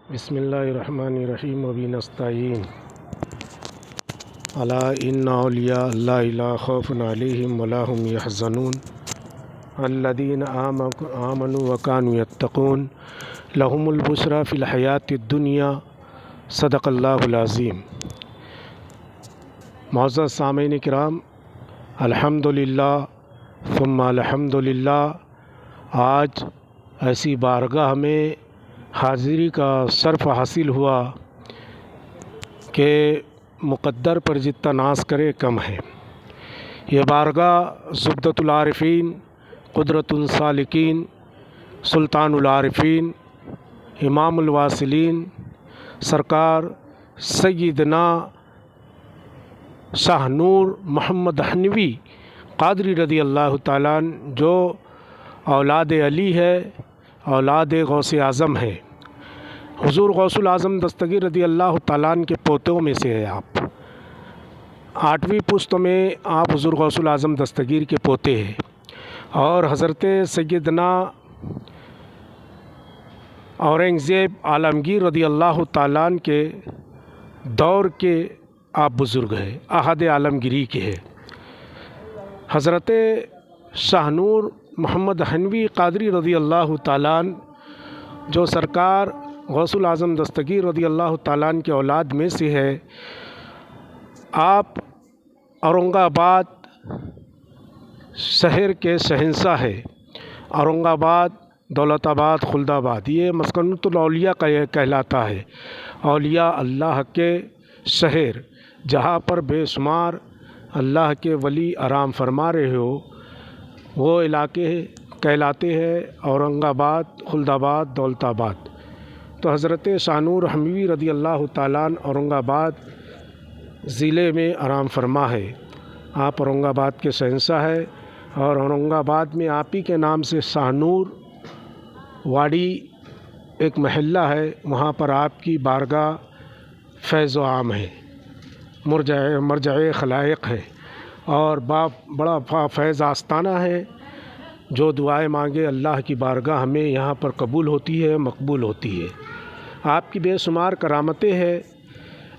بسم اللہ الرحمن الرحیم وبہ نستعین الا ان اولیاء اللہ لا خوف علیہم ولا هم یحزنون الذین آمنوا وکانوا یتقون لهم البشری فی الحیاۃ الدنیا صدق اللہ العظیم۔ معزز سامعین کرام، الحمدللہ ثم الحمدللہ، آج ایسی بارگاہ میں حاضری کا شرف حاصل ہوا کہ مقدر پر جتنا ناز کرے کم ہے۔ یہ بارگاہ زبدۃ العارفین، قدرۃ السالکین، سلطان العارفین، امام الواصلین سرکار سیدنا شاہ نور محمد حنوی قادری رضی اللہ تعالیٰ عنہ، جو اولاد علی ہے، اولاد غوث اعظم ہے، حضور غوث الاعظم دستگیر رضی اللہ تعالیٰ عنہ کے پوتوں میں سے ہے۔ آپ 8ویں پشت میں آپ حضور غوث الاعظم دستگیر کے پوتے ہیں، اور حضرت سیدنا اورنگزیب عالمگیر رضی اللہ تعالیٰ عنہ کے دور کے آپ بزرگ ہیں، عہد عالمگیری کے ہیں۔ حضرت شاہ نور محمد حنوی قادری رضی اللہ تعالیٰ عنہ، جو سرکار غوث الاعظم دستگیر رضی اللہ تعالیٰ عنہ کے اولاد میں سے ہے، آپ اورنگ آباد شہر کے شہنشاہ ہے۔ اورنگ آباد، دولت آباد، خلد آباد یہ مسکنۃ الاولیاء کا کہلاتا ہے۔ اولیاء اللہ کے شہر، جہاں پر بے شمار اللہ کے ولی آرام فرما رہے ہو، وہ علاقے کہلاتے ہیں اورنگ آباد، خلد آباد، دولت آباد۔ تو حضرت شاہ نور حنوی رضی اللہ تعالیٰ عنہ اورنگ آباد ضلع میں آرام فرما ہے۔ آپ اورنگ آباد کے شہنشاہ ہے، اور اورنگ آباد میں آپ ہی کے نام سے شاہ نور واڑی ایک محلہ ہے، وہاں پر آپ کی بارگاہ فیض و عام ہے، مرجع خلائق ہے، اور بڑا فیض آستانہ ہے۔ جو دعائیں مانگے اللہ کی بارگاہ ہمیں یہاں پر قبول ہوتی ہے، مقبول ہوتی ہے۔ آپ کی بے شمار کرامتیں ہیں،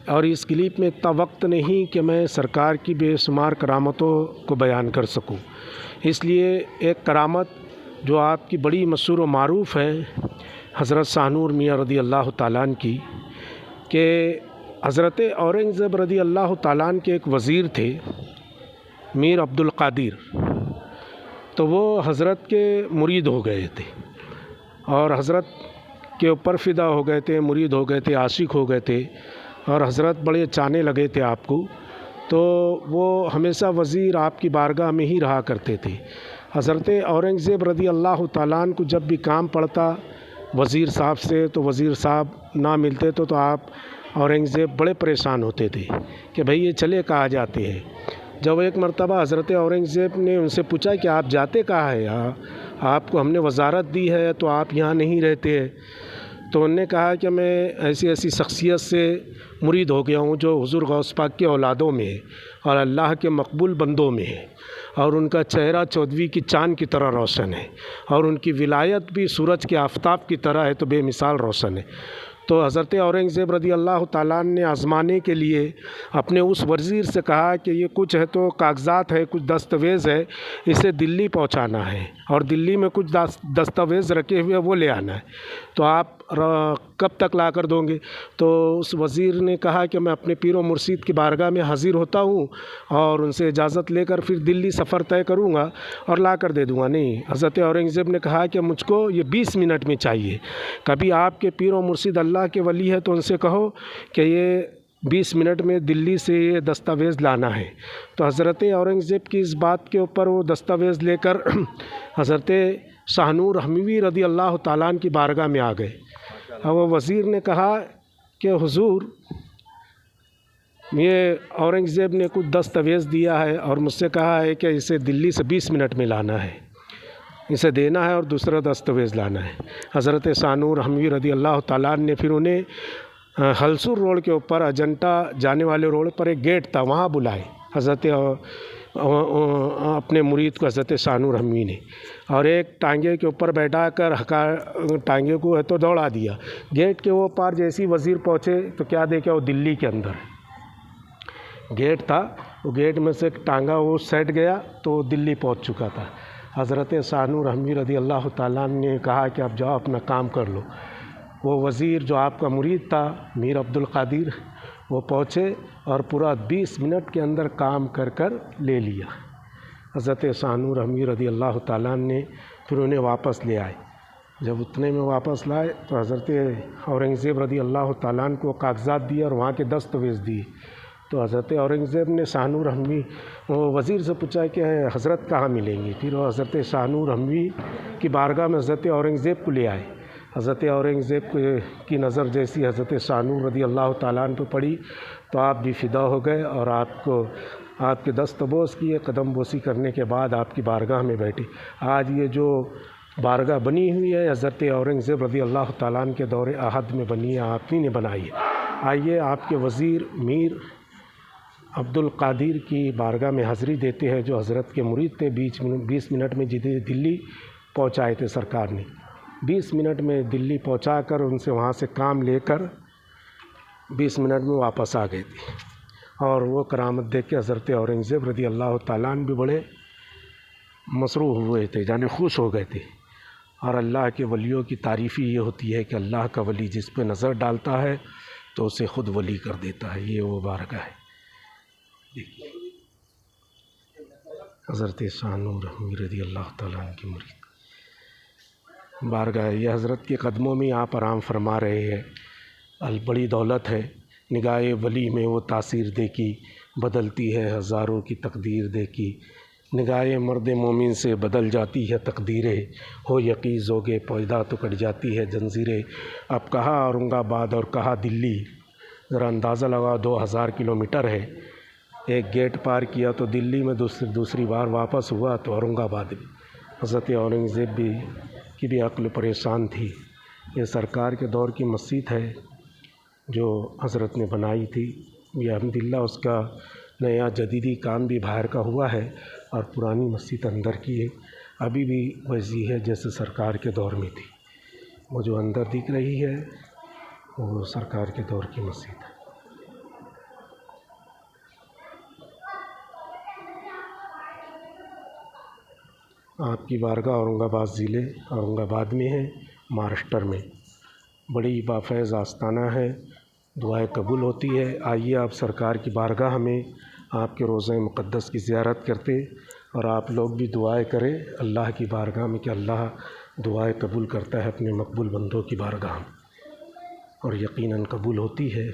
اور اس کلپ میں اتنا وقت نہیں کہ میں سرکار کی بے شمار کرامتوں کو بیان کر سکوں۔ اس لیے ایک کرامت جو آپ کی بڑی مشہور و معروف ہے، حضرت شاہ نور میاں رضی اللہ تعالیٰ عنہ کی، کہ حضرت اورنگزیب رضی اللہ تعالیٰ عنہ کے ایک وزیر تھے، میر عبد القادر، تو وہ حضرت کے مرید ہو گئے تھے، اور حضرت کے اوپر فدا ہو گئے تھے، مرید ہو گئے تھے، عاشق ہو گئے تھے، اور حضرت بڑے چاہنے لگے تھے آپ کو۔ تو وہ ہمیشہ وزیر آپ کی بارگاہ میں ہی رہا کرتے تھے۔ حضرت اورنگزیب رضی اللہ تعالیٰ عنہ کو جب بھی کام پڑتا وزیر صاحب سے، تو وزیر صاحب نہ ملتے تو آپ اورنگزیب بڑے پریشان ہوتے تھے کہ بھئی یہ چلے کہاں جاتے ہیں۔ جب ایک مرتبہ حضرت اورنگزیب نے ان سے پوچھا کہ آپ جاتے کہاں ہیں، آپ کو ہم نے وزارت دی ہے تو آپ یہاں نہیں رہتے ہیں، تو انہوں نے کہا کہ میں ایسی شخصیت سے مرید ہو گیا ہوں جو حضور غوث پاک کے اولادوں میں ہے، اور اللہ کے مقبول بندوں میں ہے، اور ان کا چہرہ 14ویں کی چاند کی طرح روشن ہے، اور ان کی ولایت بھی سورج کے آفتاب کی طرح ہے، تو بے مثال روشن ہے۔ تو حضرت اورنگزیب رضی اللہ تعالیٰ عنہ نے آزمانے کے لیے اپنے اس وزیر سے کہا کہ یہ کچھ ہے تو کاغذات ہے، کچھ دستاویز ہے، اسے دلی پہنچانا ہے، اور دلی میں کچھ دستاویز رکھے ہوئے وہ لے آنا ہے، تو آپ کب تک لا کر دوں گے؟ تو اس وزیر نے کہا کہ میں اپنے پیر و مرشید کی بارگاہ میں حاضر ہوتا ہوں، اور ان سے اجازت لے کر پھر دلی سفر طے کروں گا اور لا کر دے دوں گا۔ نہیں، حضرت اورنگزیب نے کہا کہ مجھ کو یہ 20 منٹ میں چاہیے۔ کبھی آپ کے پیر و مرشید اللہ کے ولی ہے تو ان سے کہو کہ یہ 20 منٹ میں دلی سے یہ دستاویز لانا ہے۔ تو حضرت اورنگزیب کی اس بات کے اوپر وہ دستاویز لے کر حضرت شاہ نور حنوی رضی اللہ تعالیٰ عنہ کی بارگاہ میں آ گئے، اور وہ وزیر نے کہا کہ حضور، یہ اورنگزیب نے کچھ دستاویز دیا ہے اور مجھ سے کہا ہے کہ اسے دلی سے 20 منٹ میں لانا ہے، اسے دینا ہے اور دوسرا دستاویز لانا ہے۔ حضرت شاہ نور حنوی رضی اللہ تعالیٰ عنہ نے پھر انہیں ہلسور روڈ کے اوپر اجنٹا جانے والے روڈ پر ایک گیٹ تھا، وہاں بلائے۔ حضرت اپنے مرید کو حضرت شاہ نور حمی نے، اور ایک ٹانگے کے اوپر بیٹھا کر ٹانگے کو تو دوڑا دیا۔ گیٹ کے وہ پار جیسی وزیر پہنچے تو کیا دیکھا، وہ دلی کے اندر گیٹ تھا، وہ گیٹ میں سے ٹانگا وہ سیٹ گیا تو دلی پہنچ چکا تھا۔ حضرت شاہ نور حمی رضی اللہ تعالیٰ نے کہا کہ اب جاؤ اپنا کام کر لو۔ وہ وزیر جو آپ کا مرید تھا میر عبد القادر، وہ پہنچے اور پورا 20 منٹ کے اندر کام کر لے لیا۔ حضرت شاہ نور حمی رضی اللہ تعالیٰ نے پھر انہیں واپس لے آئے۔ جب اتنے میں واپس لائے تو حضرت اورنگزیب رضی اللہ تعالیٰ کو کاغذات دیے اور وہاں کے دستاویز دیے۔ تو حضرت اورنگزیب نے شاہ نور حمی وزیر سے پوچھا کہ حضرت کہاں ملیں گے؟ پھر وہ حضرت شاہ نور حمی کی بارگاہ میں حضرت اورنگزیب کو لے آئے۔ حضرت اورنگزیب کی نظر جیسی حضرت شاہ نور رضی اللہ تعالیٰ عنہ پہ پڑی تو آپ بھی فدا ہو گئے، اور آپ کے دست بوس کیے، قدم بوسی کرنے کے بعد آپ کی بارگاہ میں بیٹھے۔ آج یہ جو بارگاہ بنی ہوئی ہے حضرت اورنگزیب رضی اللہ تعالیٰ عنہ کے دور عہد میں بنی ہے، آپ ہی نے بنائی ہے۔ آئیے آپ کے وزیر میر عبد القادر کی بارگاہ میں حاضری دیتے ہیں، جو حضرت کے مرید تھے۔ 20 منٹ میں جدھر دلی پہنچائے تھے سرکار نے، 20 منٹ میں دلی پہنچا کر ان سے وہاں سے کام لے کر 20 منٹ میں واپس آ گئے تھے۔ اور وہ کرامت دیکھ کے حضرت اورنگزیب رضی اللہ تعالیٰ عنہ بھی بڑے مسرور ہوئے تھے، یعنی خوش ہو گئے تھے۔ اور اللہ کے ولیوں کی تعریف ہی یہ ہوتی ہے کہ اللہ کا ولی جس پہ نظر ڈالتا ہے تو اسے خود ولی کر دیتا ہے۔ یہ وہ بارگاہ ہے، دیکھیے حضرت شاہ نور حمی رضی اللہ تعالیٰ عنہ کی مرید بارگاہ ہے۔ یہ حضرت کے قدموں میں آپ آرام فرما رہے ہیں۔ بڑی دولت ہے، نگاہ ولی میں وہ تاثیر دیکھی، بدلتی ہے ہزاروں کی تقدیر دیکھی۔ نگاہ مرد مومن سے بدل جاتی ہے تقدیریں، ہو یقین زوگے پیدا تو کٹ جاتی ہے جنزیریں۔ اب کہاں اورنگ آباد اور کہاں دلی، ذرا اندازہ لگا 2000 کلومیٹر ہے۔ ایک گیٹ پار کیا تو دلی میں، دوسری بار واپس ہوا تو اورنگ آباد میں۔ حضرت اورنگزیب کی بھی عقل پریشان تھی۔ یہ سرکار کے دور کی مسجد ہے جو حضرت نے بنائی تھی، یہ الحمدللہ اس کا نیا جدیدی کام بھی باہر کا ہوا ہے، اور پرانی مسجد اندر کی ہے، ابھی بھی ویسی ہے جیسے سرکار کے دور میں تھی۔ وہ جو اندر دکھ رہی ہے وہ سرکار کے دور کی مسجد ہے۔ آپ کی بارگاہ اورنگ آباد ضلع اورنگ آباد میں ہے، مہاراشٹر میں۔ بڑی بافیض آستانہ ہے، دعائیں قبول ہوتی ہے۔ آئیے آپ سرکار کی بارگاہ میں آپ کے روضہ مقدس کی زیارت کرتے، اور آپ لوگ بھی دعائیں کریں اللہ کی بارگاہ میں کہ اللہ دعائیں قبول کرتا ہے اپنے مقبول بندوں کی بارگاہ میں، اور یقیناً قبول ہوتی ہے۔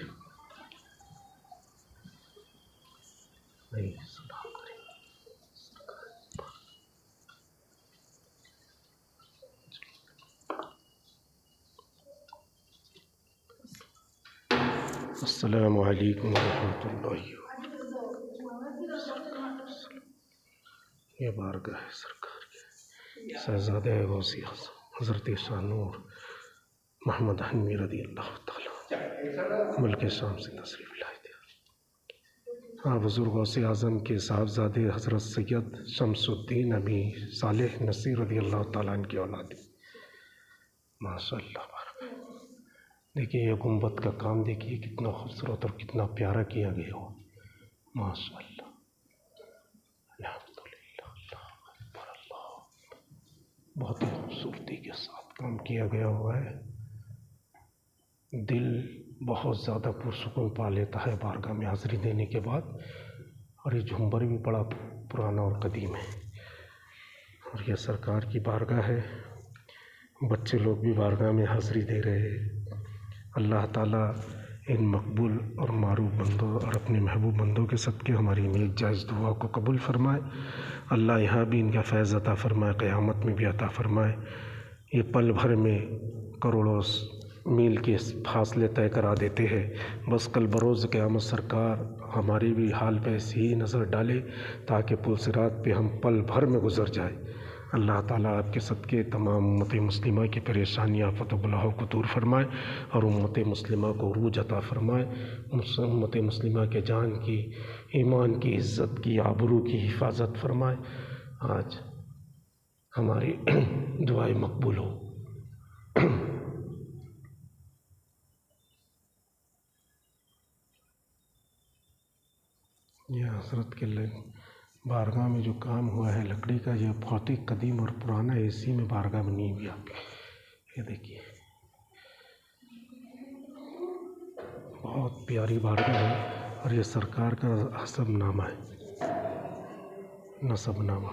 السلام علیکم ورحمۃ اللہ وبرکاتہ۔ یہ بارگاہ ہے سرکار کی، شہزادہ غوثی اعظم حضرت شاہ نور محمد حمی رضی اللہ تعالیٰ ملک شام سے تشریف لائے تھے۔ آپ حضور غوث اعظم کے صاحبزادے حضرت سید شمس الدین ابی صالح نصیر رضی اللہ تعالیٰ عنہ کی اولاد، ماشاء اللہ۔ دیکھیے یہ گنبد کا کام دیکھیے کتنا خوبصورت اور کتنا پیارا کیا گیا ہو، ماشاء اللہ، الحمدللہ، اللہ اکبر، اللہ، بہت ہی خوبصورتی کے ساتھ کام کیا گیا ہوا ہے۔ دل بہت زیادہ پرسکون پا لیتا ہے بارگاہ میں حاضری دینے کے بعد، اور یہ جھومبر بھی بڑا پرانا اور قدیم ہے، اور یہ سرکار کی بارگاہ ہے۔ بچے لوگ بھی بارگاہ میں حاضری دے رہے ہیں۔ اللہ تعالیٰ ان مقبول اور معروف بندوں اور اپنے محبوب بندوں کے صدقے ہماری نیک جائز دعا کو قبول فرمائے۔ اللہ یہاں بھی ان کا فیض عطا فرمائے، قیامت میں بھی عطا فرمائے۔ یہ پل بھر میں کروڑوں میل کے فاصلے طے کرا دیتے ہیں، بس کل بروز قیامت سرکار ہمارے بھی حال پہ ایسے ہی نظر ڈالے تاکہ پل صراط پہ ہم پل بھر میں گزر جائے۔ اللہ تعالیٰ آپ کے صدقے تمام امت مسلمہ کی پریشانی آفت و بلاؤں کو دور فرمائے اور امت مسلمہ کو عروج عطا فرمائے، امت مسلمہ کے جان کی، ایمان کی، عزت کی، آبرو کی حفاظت فرمائے۔ آج ہماری دعائیں مقبول ہو۔ یہ حضرت کے بارگاہ میں جو کام ہوا ہے لکڑی کا، یہ بہت ہی قدیم اور پرانا ہے، اسی میں بارگاہ بنی ہوئی آپ کی، یہ دیکھیے بہت پیاری بارگاہ ہے، اور یہ سرکار کا حسب نامہ ہے، نسب نامہ۔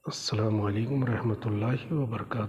السلام علیکم ورحمۃ اللہ وبرکاتہ۔